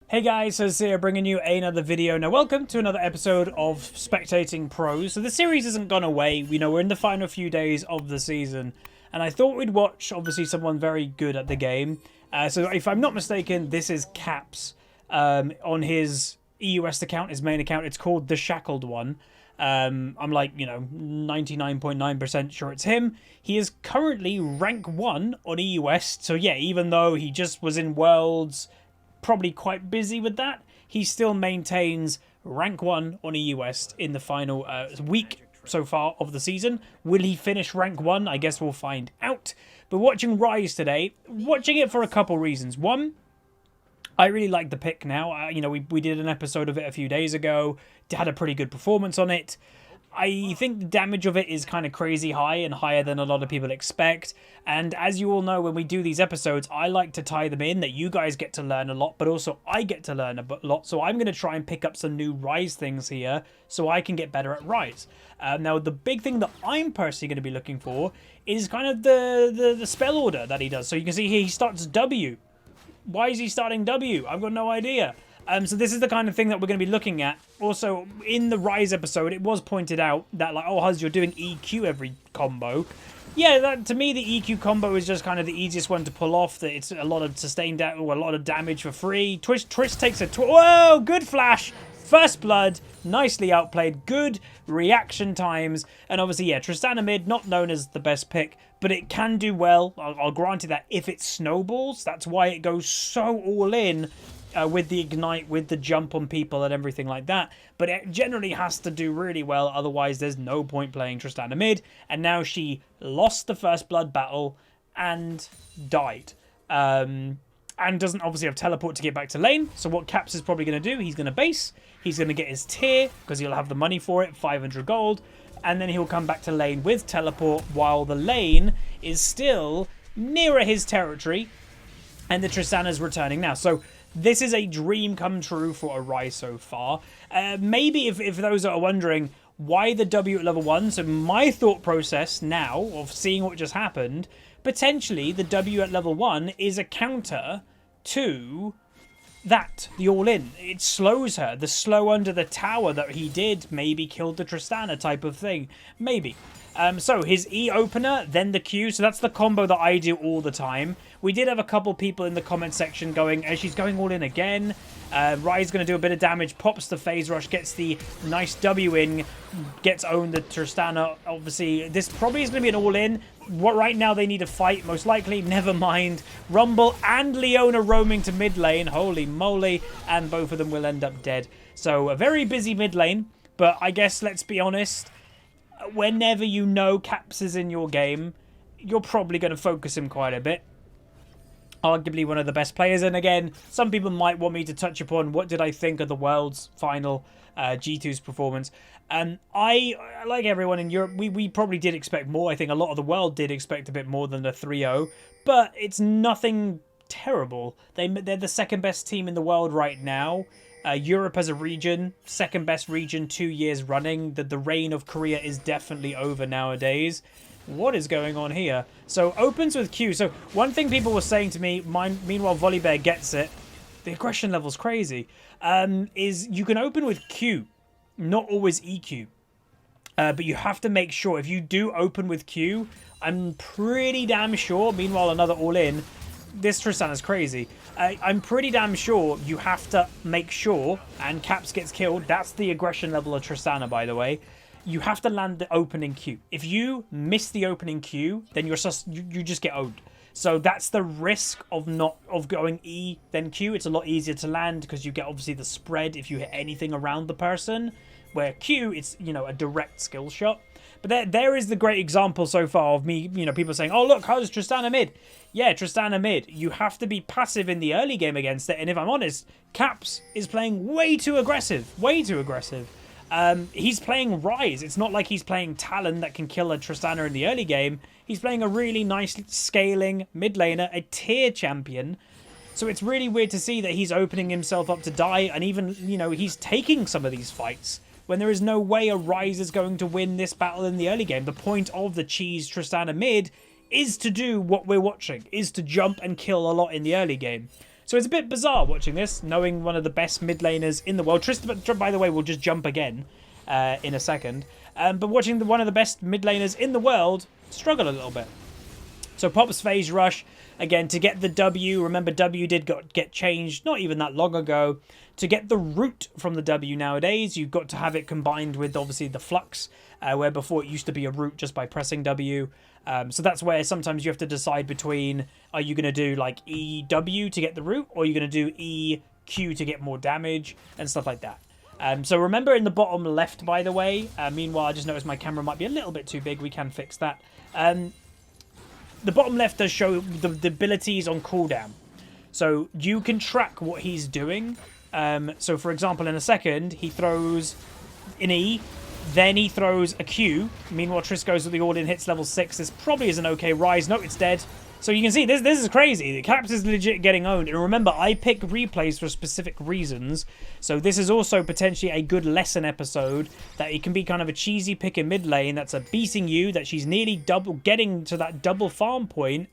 Hey guys, Huzzy here bringing you another video. Now welcome to another episode of Spectating Pros. So the series hasn't gone away, we're in the final few days of the season. And I thought we'd watch, obviously, someone very good at the game. So if I'm not mistaken, this is Caps on his EUS account, his main account. It's called The Shackled One. I'm like, 99.9% sure it's him. He is currently rank 1 on EUS. So yeah, even though he just was in Worlds, probably quite busy with that, he still maintains rank 1 on EUS in the final week so far of the season. Will he finish rank 1? I guess we'll find out. But watching Ryze today, watching it for a couple reasons. One, I really like the pick now. We did an episode of it a few days ago, had a pretty good performance on it. I think the damage of it is kind of crazy high and higher than a lot of people expect. And as you all know, when we do these episodes, I like to tie them in that you guys get to learn a lot, but also I get to learn a lot. So I'm going to try and pick up some new Ryze things here so I can get better at Ryze. Now, the big thing that I'm personally going to be looking for is kind of the spell order that he does. So you can see here he starts W. Why is he starting W? I've got no idea. So this is the kind of thing that we're going to be looking at. Also, in the Ryze episode, it was pointed out that, like, oh, Huz, you're doing EQ every combo. Yeah, to me, the EQ combo is just kind of the easiest one to pull off. That it's a lot of sustained a lot of damage for free. Twitch takes a... Whoa, good flash. First blood, nicely outplayed. Good reaction times. And obviously, yeah, Tristana mid, not known as the best pick, but it can do well. I'll grant you that if it snowballs. That's why it goes so all in. With the ignite, with the jump on people and everything like that. But it generally has to do really well, otherwise there's no point playing Tristana mid. And now she lost the first blood battle and died. And doesn't obviously have teleport to get back to lane. So what Caps is probably going to do, he's going to base. He's going to get his tier, because he'll have the money for it, 500 gold. And then he'll come back to lane with teleport, while the lane is still nearer his territory. And the Tristana's returning now. So this is a dream come true for a Ryze so far. Maybe if those are wondering why the W at level 1, so my thought process now of seeing what just happened, potentially the W at level 1 is a counter to that, the all-in. It slows her. The slow under the tower that he did maybe killed the Tristana type of thing. Maybe. So his E opener, then the Q. So that's the combo that I do all the time. We did have a couple people in the comment section going, as she's going all in again. Ryze going to do a bit of damage, pops the phase rush, gets the nice W in, gets owned the Tristana. Obviously, this probably is going to be an all-in. What right now they need a fight, most likely. Never mind. Rumble and Leona roaming to mid lane. Holy moly. And both of them will end up dead. So a very busy mid lane. But I guess, let's be honest, whenever you know Caps is in your game, you're probably going to focus him quite a bit. Arguably one of the best players. And again, some people might want me to touch upon what did I think of the World's final G2's performance. I, like everyone in Europe, we probably did expect more. I think a lot of the world did expect a bit more than the 3-0. But it's nothing terrible. They're the second best team in the world right now. Europe as a region, second best region 2 years running. The reign of Korea is definitely over nowadays. What is going on here? So opens with Q. So one thing people were saying to me, meanwhile Volibear gets it, the aggression level's crazy, is you can open with Q, not always EQ. But you have to make sure, if you do open with Q, I'm pretty damn sure, meanwhile another all-in, this Tristana's crazy. I'm pretty damn sure you have to make sure, and Caps gets killed, that's the aggression level of Tristana, by the way. You have to land the opening Q. If you miss the opening Q, then you just get owned. So that's the risk of going E then Q. It's a lot easier to land because you get obviously the spread if you hit anything around the person. Where Q, it's a direct skill shot. But there is the great example so far of me, people saying, oh look, how's Tristana mid? Yeah, Tristana mid. You have to be passive in the early game against it. And if I'm honest, Caps is playing way too aggressive. Way too aggressive. He's playing Ryze. It's not like he's playing Talon that can kill a Tristana in the early game. He's playing a really nice scaling mid laner, a tier champion. So it's really weird to see that he's opening himself up to die. And even, he's taking some of these fights when there is no way a Ryze is going to win this battle in the early game. The point of the cheese Tristana mid is to do what we're watching, is to jump and kill a lot in the early game. So it's a bit bizarre watching this, knowing one of the best mid laners in the world. Tristan, by the way, will just jump again in a second. But watching one of the best mid laners in the world struggle a little bit. So Pop's phase rush, again, to get the W. Remember, W did get changed not even that long ago. To get the root from the W nowadays, you've got to have it combined with, obviously, the flux, where before it used to be a root just by pressing W. So that's where sometimes you have to decide between, are you going to do, like, EW to get the root, or are you going to do EQ to get more damage, and stuff like that. So remember in the bottom left, by the way, meanwhile, I just noticed my camera might be a little bit too big. We can fix that. The bottom left does show the abilities on cooldown. So you can track what he's doing. So, for example, in a second, he throws an E, then he throws a Q. Meanwhile, Triss goes with the all-in, hits level 6. This probably is an okay Ryze. No, it's dead. So you can see, this is crazy. The Caps is legit getting owned. And remember, I pick replays for specific reasons. So this is also potentially a good lesson episode, that it can be kind of a cheesy pick in mid lane that's a beating you, that she's nearly getting to that double farm point.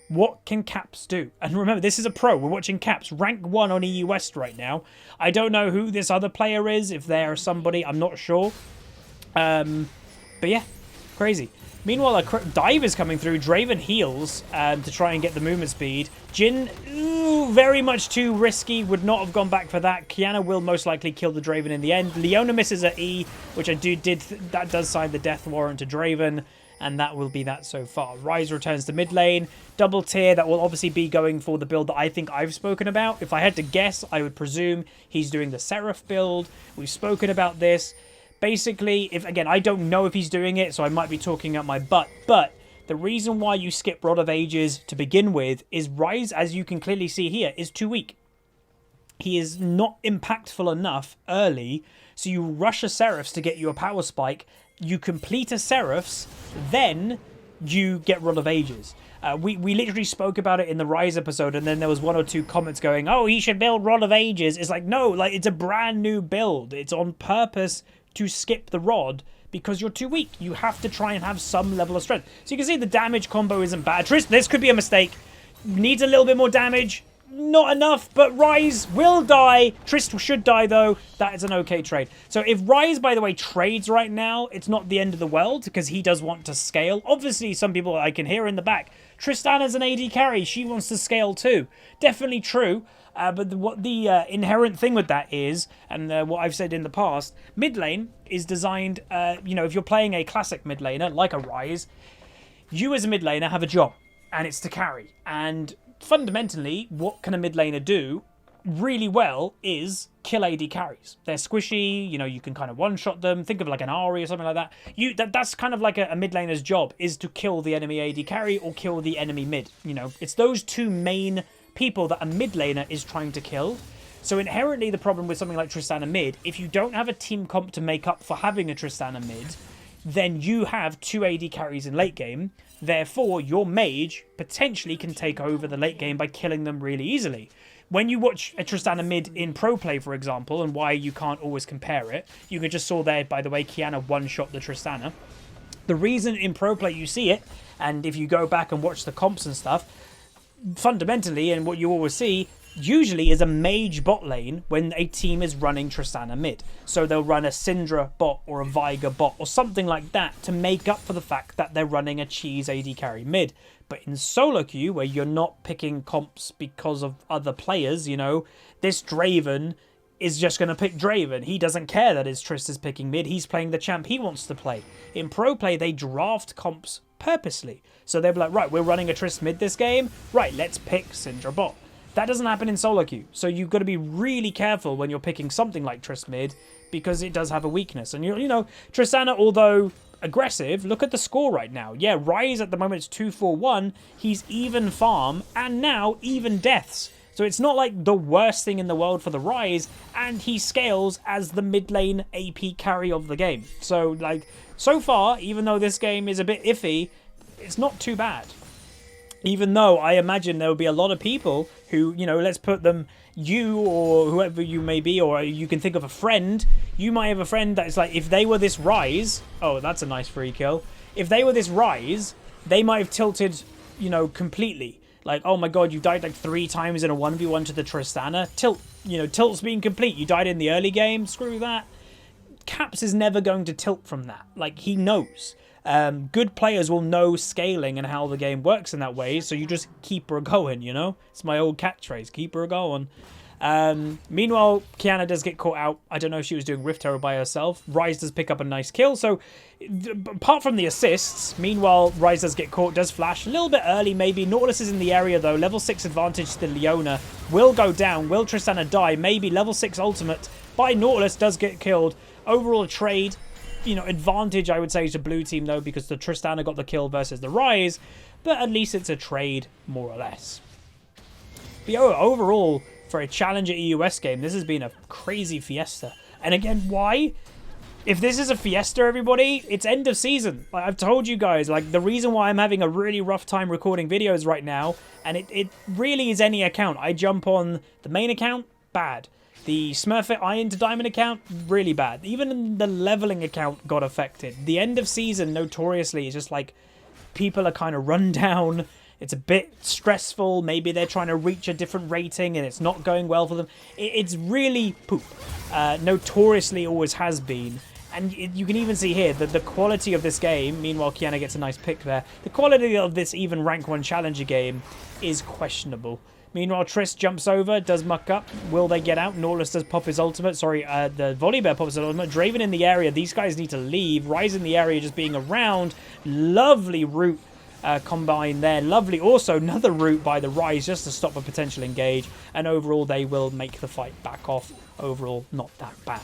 What can Caps do? And remember, this is a pro. We're watching Caps rank 1 on EU West right now. I don't know who this other player is. If they're somebody, I'm not sure. But yeah, crazy. Meanwhile, a dive is coming through. Draven heals to try and get the movement speed. Jhin, very much too risky. Would not have gone back for that. Kiana will most likely kill the Draven in the end. Leona misses at E, which that does sign the death warrant to Draven. And that will be that so far. Ryze returns to mid lane. Double tier, that will obviously be going for the build that I think I've spoken about. If I had to guess, I would presume he's doing the Seraph build. We've spoken about this. Basically, again, I don't know if he's doing it, so I might be talking out my butt. But the reason why you skip Rod of Ages to begin with is Ryze, as you can clearly see here, is too weak. He is not impactful enough early, so you rush a Seraphs to get you a power spike. You complete a Seraphs, then you get Rod of Ages. We literally spoke about it in the Ryze episode, and then there was 1 or 2 comments going, oh, he should build Rod of Ages. It's like, no, like, it's a brand new build. It's on purpose to skip the Rod because you're too weak. You have to try and have some level of strength. So you can see the damage combo isn't bad. Triss, this could be a mistake. Needs a little bit more damage. Not enough, but Ryze will die. Triss should die, though. That is an okay trade. So if Ryze, by the way, trades right now, it's not the end of the world because he does want to scale. Obviously, some people I can hear in the back, Tristana's an AD carry. She wants to scale too. Definitely true. But what the inherent thing with that is, and what I've said in the past, mid lane is designed, if you're playing a classic mid laner, like a Ryze, you as a mid laner have a job, and it's to carry. And fundamentally, what can a mid laner do really well is kill AD carries. They're squishy, you can kind of one-shot them. Think of like an Ahri or something like that. That's kind of like a mid laner's job, is to kill the enemy AD carry or kill the enemy mid. It's those two main people that a mid laner is trying to kill. So inherently the problem with something like Tristana mid, if you don't have a team comp to make up for having a Tristana mid, then you have 2 AD carries in late game. Therefore, your mage potentially can take over the late game by killing them really easily. When you watch a Tristana mid in pro play, for example, and why you can't always compare it, you can just saw there, by the way, Kiana one-shot the Tristana. The reason in pro play you see it, and if you go back and watch the comps and stuff, fundamentally, and what you always see, usually is a mage bot lane when a team is running Tristana mid. So they'll run a Syndra bot or a Veigar bot or something like that to make up for the fact that they're running a cheese AD carry mid. But in solo queue, where you're not picking comps because of other players, this Draven is just going to pick Draven. He doesn't care that his Triss is picking mid. He's playing the champ he wants to play. In pro play, they draft comps purposely. So they'll be like, right, we're running a Triss mid this game. Right, let's pick Syndra bot. That doesn't happen in solo queue. So you've got to be really careful when you're picking something like Triss mid because it does have a weakness. And, Tristana, although aggressive, look at the score right now. Yeah, Ryze at the moment is 2-4-1. He's even farm and now even deaths. So it's not like the worst thing in the world for the Ryze, and he scales as the mid lane AP carry of the game. So, so far, even though this game is a bit iffy, it's not too bad. Even though I imagine there will be a lot of people who, let's put them, you or whoever you may be, or you can think of a friend. You might have a friend that's like, if they were this Ryze, oh, that's a nice free kill. If they were this Ryze, they might have tilted, completely. Like, oh my god, you died like 3 times in a 1v1 to the Tristana. Tilt, you know, tilt's being complete. You died in the early game. Screw that. Caps is never going to tilt from that. Like, he knows. Good players will know scaling and how the game works in that way, so you just keep her going, you know? It's my old catchphrase, keep her going. Meanwhile, Qiyana does get caught out. I don't know if she was doing Rift Terror by herself. Ryze does pick up a nice kill, so apart from the assists, meanwhile, Ryze does get caught, does flash. A little bit early, maybe. Nautilus is in the area, though. Level 6 advantage to Leona. Will go down. Will Tristana die? Maybe. Level 6 ultimate by Nautilus does get killed. Overall, trade, you know, advantage, I would say, to blue team, though, because the Tristana got the kill versus the Ryze. But at least it's a trade, more or less. But overall, for a Challenger EUS game, this has been a crazy fiesta. And again, why? If this is a fiesta, everybody, it's end of season. Like I've told you guys, like the reason why I'm having a really rough time recording videos right now, and it really is any account. I jump on the main account, bad. The Smurfit Iron to Diamond account, really bad. Even the leveling account got affected. The end of season, notoriously, is just like people are kind of run down. It's a bit stressful. Maybe they're trying to reach a different rating and it's not going well for them. It's really poop. Notoriously always has been. And you can even see here that the quality of this game, meanwhile Qiyana gets a nice pick there, the quality of this even rank 1 Challenger game is questionable. Meanwhile, Triss jumps over, does muck up. Will they get out? Nautilus does pop his ultimate. Sorry, the Volibear pops his ultimate. Draven in the area. These guys need to leave. Ryze in the area just being around. Lovely route combine there. Lovely. Also, another route by the Ryze just to stop a potential engage. And overall, they will make the fight back off. Overall, not that bad.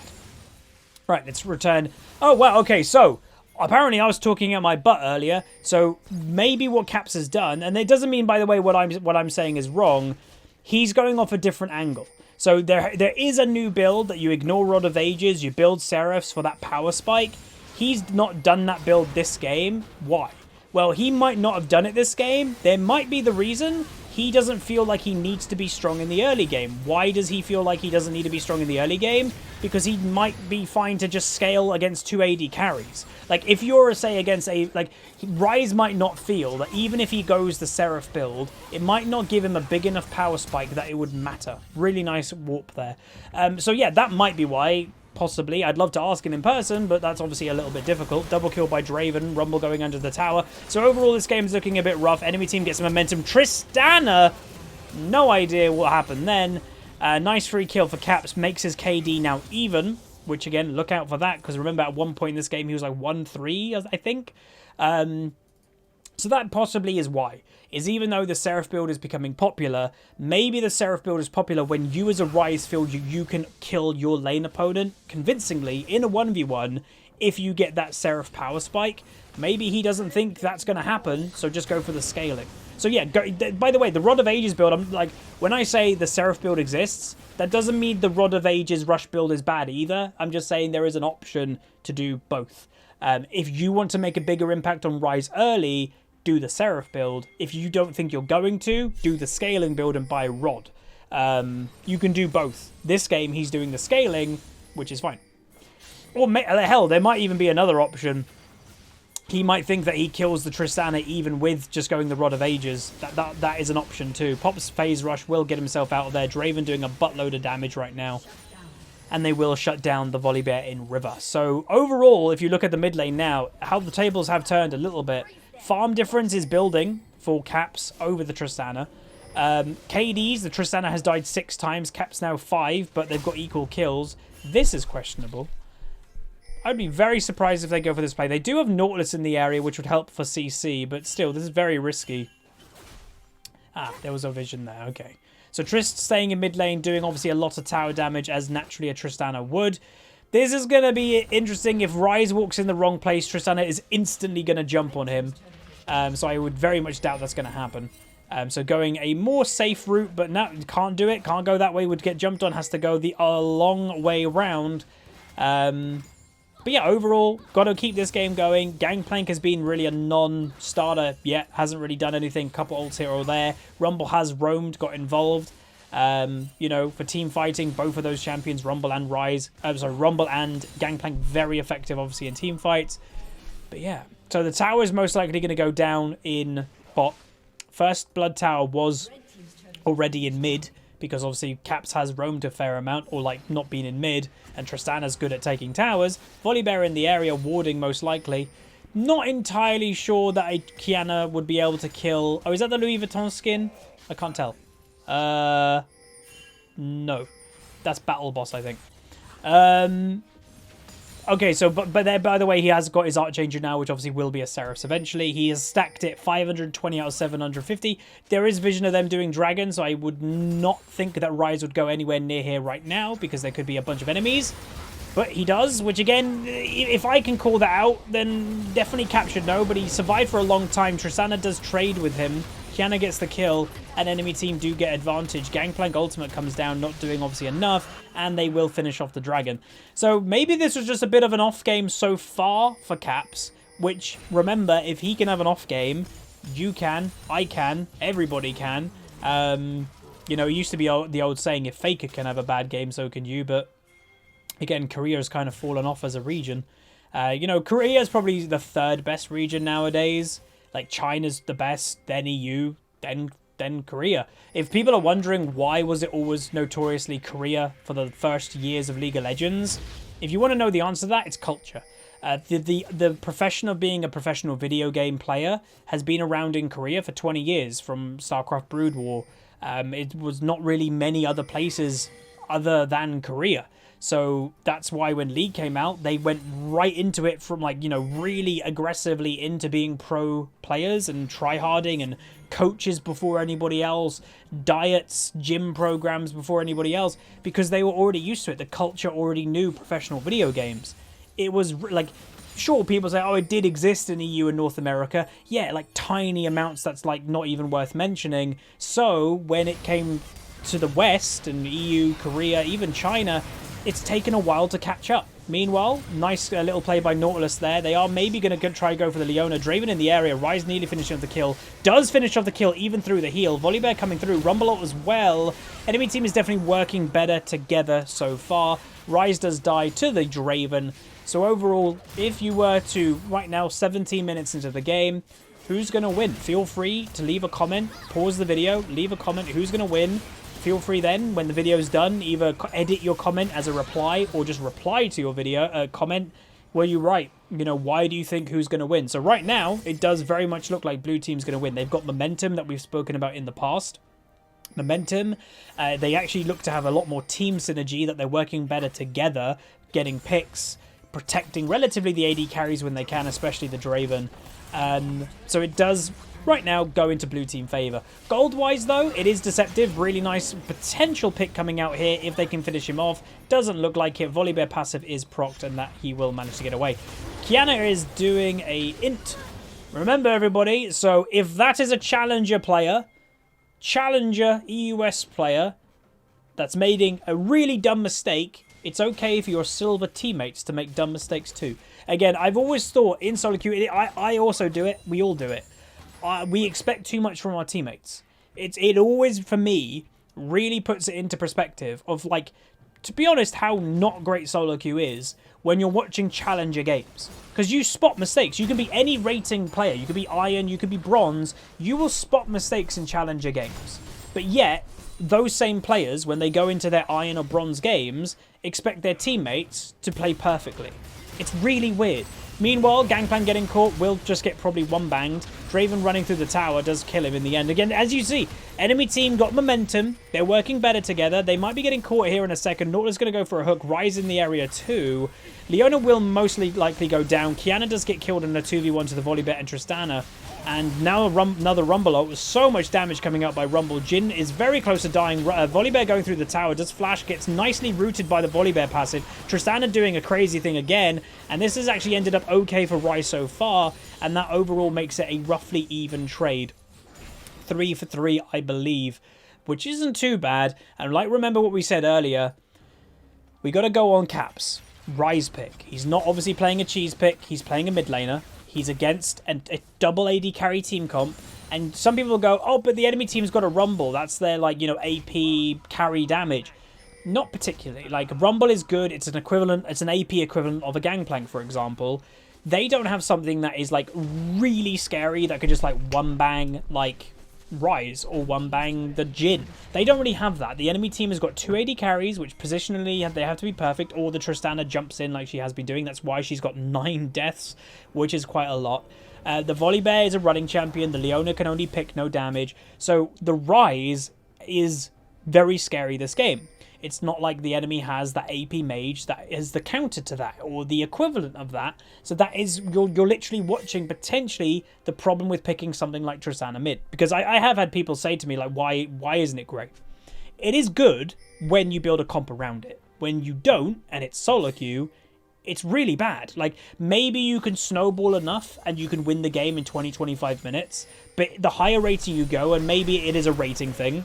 Right, let's return. Oh, wow. Okay, so apparently I was talking at my butt earlier, so maybe what Caps has done, and it doesn't mean, by the way, what I'm saying is wrong. He's going off a different angle. So there is a new build that you ignore Rod of Ages, you build Seraphs for that power spike. He's not done that build this game. Why? Well, he might not have done it this game. There might be the reason. He doesn't feel like he needs to be strong in the early game. Why does he feel like he doesn't need to be strong in the early game? Because he might be fine to just scale against 2 AD carries. Like, if you're, say, against a... Like, Ryze might not feel that even if he goes the Seraph build, it might not give him a big enough power spike that it would matter. Really nice warp there. So, yeah, that might be why... Possibly. I'd love to ask him in person, but that's obviously a little bit difficult. Double kill by Draven. Rumble going under the tower. So overall, this game's looking a bit rough. Enemy team gets some momentum. Tristana, no idea what happened then. Nice free kill for Caps. Makes his KD now even, which again, look out for that, because remember at one point in this game, he was like 1-3, I think. So that possibly is why. Is even though the Seraph build is becoming popular, maybe the Seraph build is popular when you as a Ryze feel you can kill your lane opponent convincingly in a 1v1 if you get that Seraph power spike. Maybe he doesn't think that's going to happen, so just go for the scaling. So yeah, by the way, the Rod of Ages build, I'm like, when I say the Seraph build exists, that doesn't mean the Rod of Ages rush build is bad either. I'm just saying there is an option to do both. If you want to make a bigger impact on Ryze early, do the Seraph build. If you don't think you're going to, do the scaling build and buy Rod. You can do both. This game, he's doing the scaling, which is fine. Or hell, there might even be another option. He might think that he kills the Tristana even with just going the Rod of Ages. That is an option too. Pops Phase Rush will get himself out of there. Draven doing a buttload of damage right now. And they will shut down the Volibear in River. So overall, if you look at the mid lane now, how the tables have turned a little bit. Farm difference is building for Caps over the Tristana. KDs, the Tristana has died 6 times. Caps now 5, but they've got equal kills. This is questionable. I'd be very surprised if they go for this play. They do have Nautilus in the area, which would help for CC, but still, this is very risky. Ah, there was a vision there. Okay. So Trist staying in mid lane, doing obviously a lot of tower damage, as naturally a Tristana would. This is going to be interesting. If Ryze walks in the wrong place, Tristana is instantly going to jump on him. So I would very much doubt that's going to happen. So going a more safe route, but now can't do it. Can't go that way, would get jumped on. Has to go the long way round. But yeah, overall, got to keep this game going. Gangplank has been really a non-starter yet. Hasn't really done anything. Couple ults here or there. Rumble has roamed, got involved. You know, for team fighting, both of those champions, Rumble and Ryze, Rumble and Gangplank, very effective, obviously, in team fights. But yeah, so the tower is most likely going to go down in bot First Blood Tower was already in mid, because obviously Caps has roamed a fair amount, or like not been in mid, and Tristana's good at taking towers. Volibear in the area, warding most likely. Not entirely sure that a Kiana would be able to kill... Oh, is that the Louis Vuitton skin? I can't tell. No. That's Battle Boss, I think. Okay, so, but there, by the way, he has got his Archanger now, which obviously will be a Seraphs eventually. He has stacked it 520 out of 750. There is vision of them doing Dragon, so I would not think that Ryze would go anywhere near here right now, because there could be a bunch of enemies. But he does, which again, if I can call that out, then definitely captured no, but he survived for a long time. Tristana does trade with him. Kiana gets the kill, and enemy team do get advantage. Gangplank ultimate comes down, not doing obviously enough, and they will finish off the dragon. So maybe this was just a bit of an off game so far for Caps, which, remember, if he can have an off game, you can, I can, everybody can. You know, it used to be the old saying, if Faker can have a bad game, so can you, but again, Korea has kind of fallen off as a region. You know, Korea is probably the third best region nowadays. Like, China's the best, then EU, then Korea. If people are wondering why was it always notoriously Korea for the first years of League of Legends, if you want to know the answer to that, it's culture. The profession of being a professional video game player has been around in Korea for 20 years, from StarCraft Brood War. It was not really many other places other than Korea. So that's why when League came out, they went right into it from, like, you know, really aggressively into being pro players and tryharding and coaches before anybody else, diets, gym programs before anybody else, because they were already used to it. The culture already knew professional video games. It was like, sure, people say, oh, it did exist in EU and North America. Yeah, like tiny amounts that's like not even worth mentioning. So when it came to the West and EU, Korea, even China, it's taken a while to catch up. Meanwhile, nice little play by Nautilus there. They are maybe going to try to go for the Leona. Draven in the area. Ryze nearly finishing off the kill. Does finish off the kill even through the heal. Volibear coming through. Rumble as well. Enemy team is definitely working better together so far. Ryze does die to the Draven. So overall, if you were to, right now, 17 minutes into the game, who's going to win? Feel free to leave a comment. Pause the video. Leave a comment. Who's going to win? Feel free then, when the video is done, either edit your comment as a reply or just reply to your video comment where you write, you know, why do you think who's going to win? So right now, it does very much look like blue team's going to win. They've got momentum that we've spoken about in the past. Momentum. They actually look to have a lot more team synergy, that they're working better together, getting picks, protecting relatively the AD carries when they can, especially the Draven. So it does right now go into blue team favor. Gold wise though, it is deceptive. Really nice potential pick coming out here if they can finish him off. Doesn't look like it. Volibear passive is procced, and that he will manage to get away. Kiana is doing a int. Remember everybody, so if that is a challenger player, challenger EUS player that's making a really dumb mistake, it's okay for your silver teammates to make dumb mistakes too. Again, I've always thought in solo queue, I also do it, we all do it. We expect too much from our teammates. It always, for me, really puts it into perspective of, like, to be honest, how not great solo queue is when you're watching challenger games. Because you spot mistakes. You can be any rating player. You could be iron, you could be bronze. You will spot mistakes in challenger games. But yet, those same players, when they go into their iron or bronze games, expect their teammates to play perfectly. It's really weird. Meanwhile, Gangplank getting caught will just get probably one banged. Draven running through the tower does kill him in the end. Again, as you see, enemy team got momentum. They're working better together. They might be getting caught here in a second. Nautilus going to go for a hook. Ryze in the area too. Leona will mostly likely go down. Kiana does get killed in a 2v1 to the Volibear and Tristana. And now another Rumble ult. So much damage coming out by Rumble. Jhin is very close to dying. Volibear going through the tower. Does flash. Gets nicely rooted by the Volibear passive. Tristana doing a crazy thing again. And this has actually ended up okay for Ryze so far. And that overall makes it a roughly even trade. 3 for 3, I believe. Which isn't too bad. And like, remember what we said earlier. We got to go on Caps. Ryze pick. He's not obviously playing a cheese pick. He's playing a mid laner. He's against a double AD carry team comp. And some people will go, oh, but the enemy team's got a Rumble. That's their, like, you know, AP carry damage. Not particularly. Like, Rumble is good. It's an equivalent. It's an AP equivalent of a Gangplank, for example. They don't have something that is, like, really scary that could just, like, one bang, like, Ryze or one bang the Jhin. They don't really have that. The enemy team has got 2 AD carries, which positionally they have to be perfect, or the Tristana jumps in like she has been doing. That's why she's got 9 deaths, which is quite a lot. The Volibear is a running champion. The Leona can only pick no damage. So the Ryze is very scary this game. It's not like the enemy has that AP mage that is the counter to that or the equivalent of that. So that is, you're literally watching potentially the problem with picking something like Tristana mid. Because I have had people say to me, like, why isn't it great? It is good when you build a comp around it. When you don't, and it's solo queue, it's really bad. Like, maybe you can snowball enough and you can win the game in 20-25 minutes. But the higher rating you go, and maybe it is a rating thing.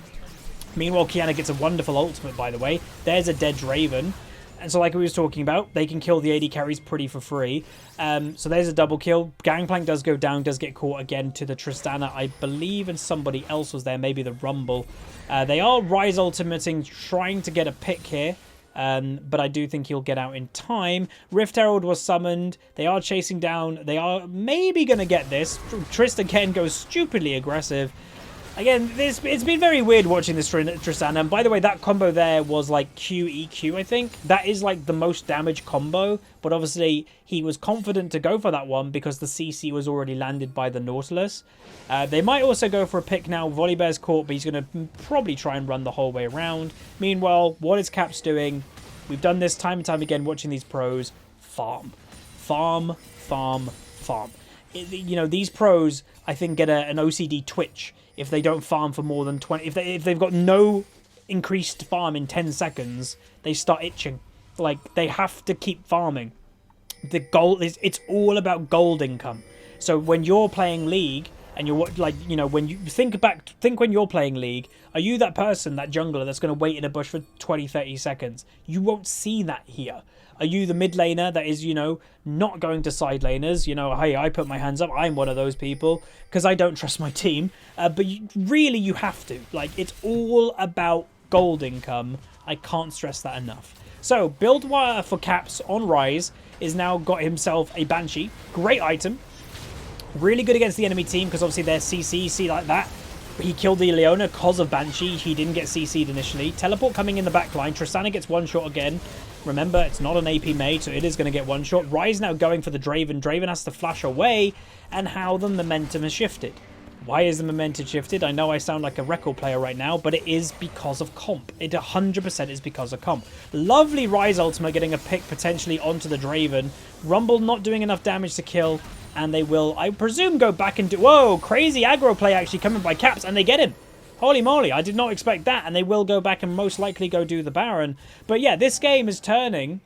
Meanwhile, Qiyana gets a wonderful ultimate, by the way. There's a dead Draven. And so like we was talking about, they can kill the AD carries pretty for free. So there's a double kill. Gangplank does go down, does get caught again to the Tristana, I believe, and somebody else was there, maybe the Rumble. They are Ryze ultimating, trying to get a pick here. But I do think he'll get out in time. Rift Herald was summoned. They are chasing down. They are maybe going to get this. Trist again goes stupidly aggressive. Again, it's been very weird watching this Tristana. And by the way, that combo there was like QEQ, I think. That is like the most damage combo. But obviously, he was confident to go for that one because the CC was already landed by the Nautilus. They might also go for a pick now. Volibear's caught, but he's going to probably try and run the whole way around. Meanwhile, what is Caps doing? We've done this time and time again watching these pros. Farm. Farm, farm, farm. You know, these pros, I think, get an OCD twitch if they don't farm for more than 20. If they've got no increased farm in 10 seconds, they start itching. Like, they have to keep farming. The goal is, it's all about gold income. So when you're playing League and you're like, you know, when you think when you're playing League, are you that person, that jungler that's going to wait in a bush for 20-30 seconds? You won't see that here. Are you the mid laner that is, you know, not going to side laners? You know, hey, I put my hands up. I'm one of those people because I don't trust my team. But really, you have to. Like, it's all about gold income. I can't stress that enough. So, build wire for Caps on Ryze is now got himself a Banshee. Great item. Really good against the enemy team because obviously they're CC. See like that. He killed the Leona because of Banshee. He didn't get CC'd initially. Teleport coming in the back line. Tristana gets one shot again. Remember, it's not an AP mage, so it is going to get one shot. Ryze now going for the Draven. Draven has to flash away, and how the momentum has shifted. Why is the momentum shifted? I know I sound like a record player right now, but it is because of comp. It 100% is because of comp. Lovely Ryze ultimate getting a pick potentially onto the Draven. Rumble not doing enough damage to kill, and they will, I presume, go back and do... Whoa, crazy aggro play actually coming by Caps, and they get him. Holy moly, I did not expect that, and they will go back and most likely go do the Baron. But yeah, this game is turning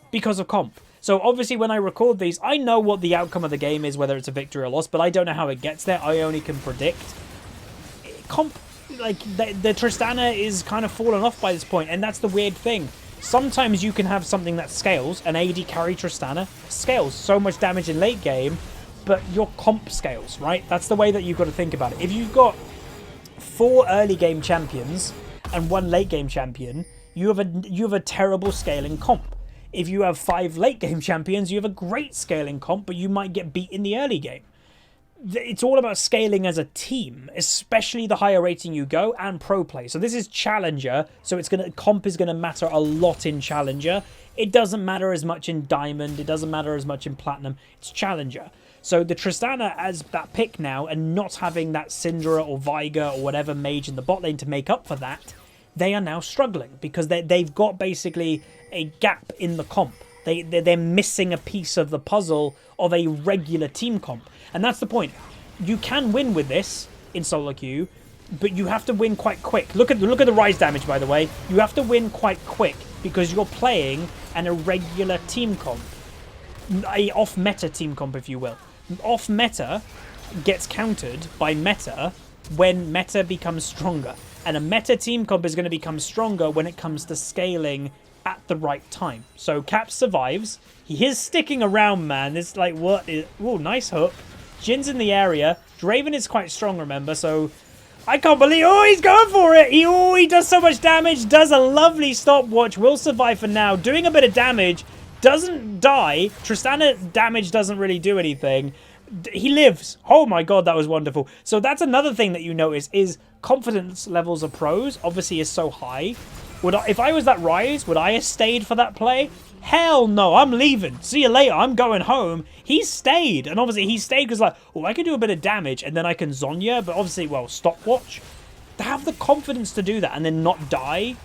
because of comp. So obviously when I record these, I know what the outcome of the game is, whether it's a victory or loss, but I don't know how it gets there. I only can predict. Comp, like, the Tristana is kind of fallen off by this point, and that's the weird thing. Sometimes you can have something that scales, an AD carry Tristana, scales so much damage in late game, but your comp scales, right? That's the way that you've got to think about it. If you've got 4 early game champions and 1 late game champion, you have a terrible scaling comp. If you have 5 late game champions, you have a great scaling comp, but you might get beat in the early game. It's all about scaling as a team, especially the higher rating you go and pro play. So this is Challenger, so comp is gonna matter a lot in Challenger. It doesn't matter as much in Diamond, it doesn't matter as much in Platinum. It's Challenger. So the Tristana as that pick now, and not having that Syndra or Veigar or whatever mage in the bot lane to make up for that, they are now struggling because they've got basically a gap in the comp. They're missing a piece of the puzzle of a regular team comp. And that's the point. You can win with this in solo queue, but you have to win quite quick. Look at the Ryze damage, by the way. You have to win quite quick because you're playing an irregular team comp. A off-meta team comp, if you will. Off-meta gets countered by meta when meta becomes stronger. And a meta team comp is going to become stronger when it comes to scaling at the right time. So Caps survives. He is sticking around, man. It's like, what is... Oh, nice hook. Jin's in the area. Draven is quite strong, remember, so... I can't believe... Oh, he's going for it! He does so much damage. Does a lovely stopwatch. Will survive for now. Doing a bit of damage. Doesn't die. Tristana damage doesn't really do anything. He lives. Oh my god, that was wonderful. So that's another thing that you notice is confidence levels of pros obviously is so high. If I was that Ryze, would I have stayed for that play? Hell no, I'm leaving. See you later, I'm going home. He stayed, and obviously he stayed because like, oh, I can do a bit of damage, and then I can Zonya, but obviously, well, stopwatch. To have the confidence to do that and then not die,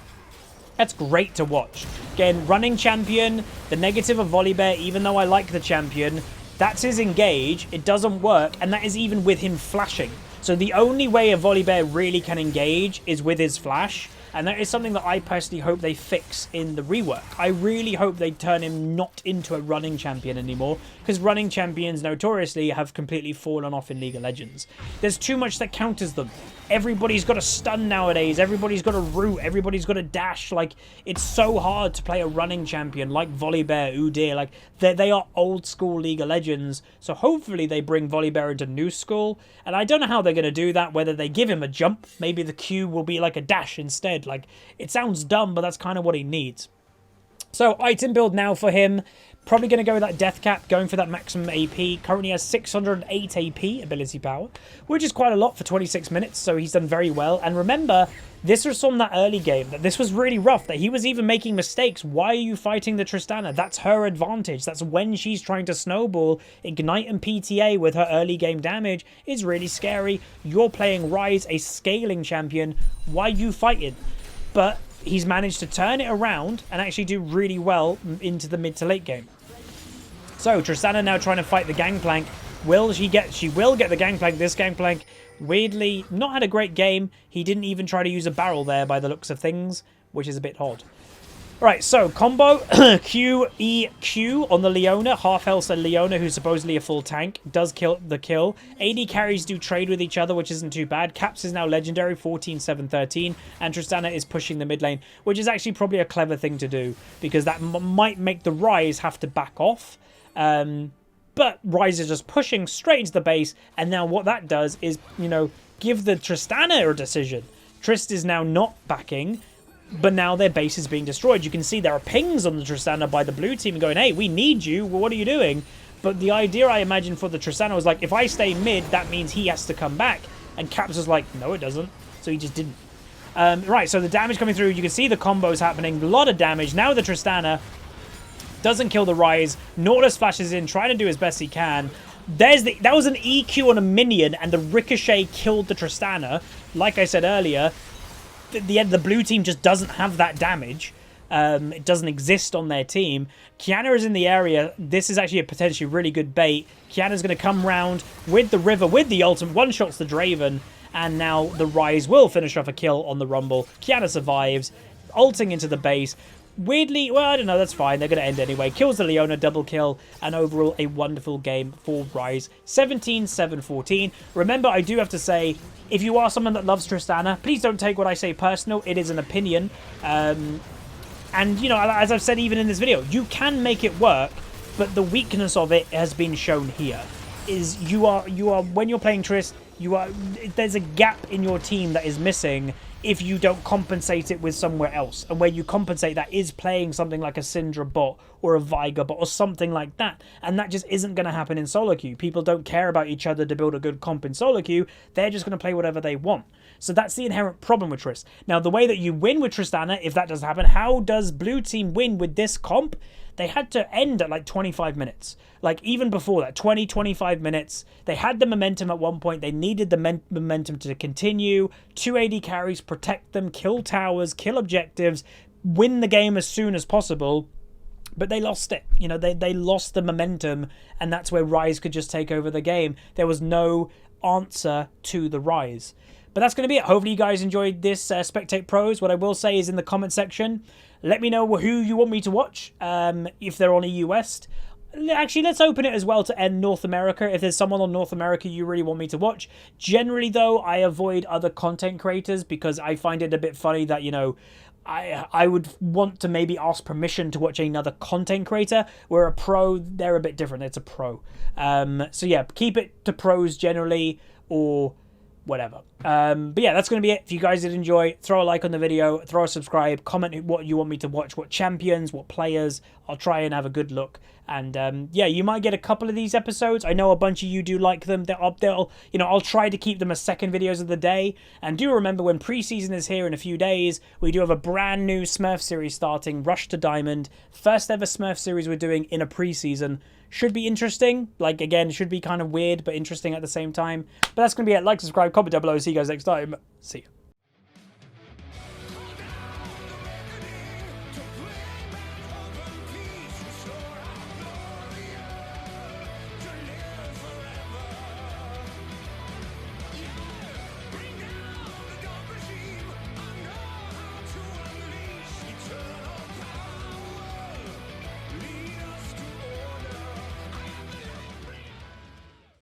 that's great to watch. Again, running champion, the negative of Volibear, even though I like the champion, that's his engage, it doesn't work, and that is even with him flashing. So the only way a Volibear really can engage is with his flash, and that is something that I personally hope they fix in the rework. I really hope they turn him not into a running champion anymore, because running champions notoriously have completely fallen off in League of Legends. There's too much that counters them. Everybody's got a stun nowadays, everybody's got a root, everybody's got a dash. Like, it's so hard to play a running champion like Volibear, Udyr. Like, they are old school League of Legends, so hopefully they bring Volibear into new school, and I don't know how they're going to do that, whether they give him a jump, maybe the Q will be like a dash instead. Like, it sounds dumb, but that's kind of what he needs. So, item build now for him. Probably going to go with that death cap, going for that maximum AP. Currently has 608 AP ability power, which is quite a lot for 26 minutes, so he's done very well. And remember, this was from that early game, that this was really rough, that he was even making mistakes. Why are you fighting the Tristana? That's her advantage. That's when she's trying to snowball. Ignite and PTA with her early game damage is really scary. You're playing Ryze, a scaling champion. Why are you fighting? But he's managed to turn it around and actually do really well into the mid to late game. So Tristana now trying to fight the Gangplank. She will get the Gangplank. This Gangplank, weirdly, not had a great game. He didn't even try to use a barrel there by the looks of things, which is a bit odd. Right, so combo Q, E, Q on the Leona. Half health and Leona, who's supposedly a full tank, does kill the kill. AD carries do trade with each other, which isn't too bad. Caps is now legendary, 14, 7, 13. And Tristana is pushing the mid lane, which is actually probably a clever thing to do, because that might make the Ryze have to back off. But Ryze is just pushing straight into the base, and now what that does is, you know, give the Tristana a decision. Trist is now not backing, but now their base is being destroyed. You can see there are pings on the Tristana by the blue team going, hey, we need you, well, what are you doing? But the idea I imagine for the Tristana was like, if I stay mid, that means he has to come back. And Caps was like, no, it doesn't. So he just didn't. Right, so the damage coming through, you can see the combos happening, a lot of damage. Now the Tristana doesn't kill the Ryze. Nautilus flashes in, trying to do as best he can. That was an EQ on a minion, and the Ricochet killed the Tristana. Like I said earlier, the blue team just doesn't have that damage. It doesn't exist on their team. Kiana is in the area. This is actually a potentially really good bait. Kiana's going to come round with the River, with the ultimate, one-shots the Draven, and now the Ryze will finish off a kill on the Rumble. Kiana survives, ulting into the base. Weirdly, well, I don't know, that's fine. They're going to end anyway. Kills the Leona, double kill, and overall a wonderful game for Ryze. 17, 7, 14. Remember, I do have to say, if you are someone that loves Tristana, please don't take what I say personal. It is an opinion. And, you know, as I've said even in this video, you can make it work, but the weakness of it has been shown here. Is you are when you're playing Trist, there's a gap in your team that is missing if you don't compensate it with somewhere else. And where you compensate that is playing something like a Syndra bot or a Veigar bot or something like that. And that just isn't going to happen in solo queue. People don't care about each other to build a good comp in solo queue. They're just going to play whatever they want. So that's the inherent problem with Trist. Now, the way that you win with Tristana, if that doesn't happen, how does blue team win with this comp? They had to end at like 25 minutes. Like even before that, 20, 25 minutes. They had the momentum at one point. They needed the momentum to continue. 2 AD carries, protect them, kill towers, kill objectives, win the game as soon as possible. But they lost it. You know, they lost the momentum, and that's where Ryze could just take over the game. There was no answer to the Ryze. But that's going to be it. Hopefully you guys enjoyed this Spectate Pros. What I will say is in the comment section, let me know who you want me to watch, if they're on EU West. Actually, let's open it as well to end North America. If there's someone on North America you really want me to watch. Generally, though, I avoid other content creators because I find it a bit funny that, you know, I would want to maybe ask permission to watch another content creator, where a pro, they're a bit different. It's a pro. So yeah, keep it to pros generally, or whatever. But yeah, that's going to be it. If you guys did enjoy, throw a like on the video, throw a subscribe, comment what you want me to watch, what champions, what players. I'll try and have a good look. And yeah, you might get a couple of these episodes. I know a bunch of you do like them. I'll try to keep them as second videos of the day. And do remember, when preseason is here in a few days, we do have a brand new Smurf series starting, Rush to Diamond. First ever Smurf series we're doing in a preseason. Should be interesting. Like, again, should be kind of weird, but interesting at the same time. But that's going to be it. Like, subscribe, comment down below. See you guys next time. See you.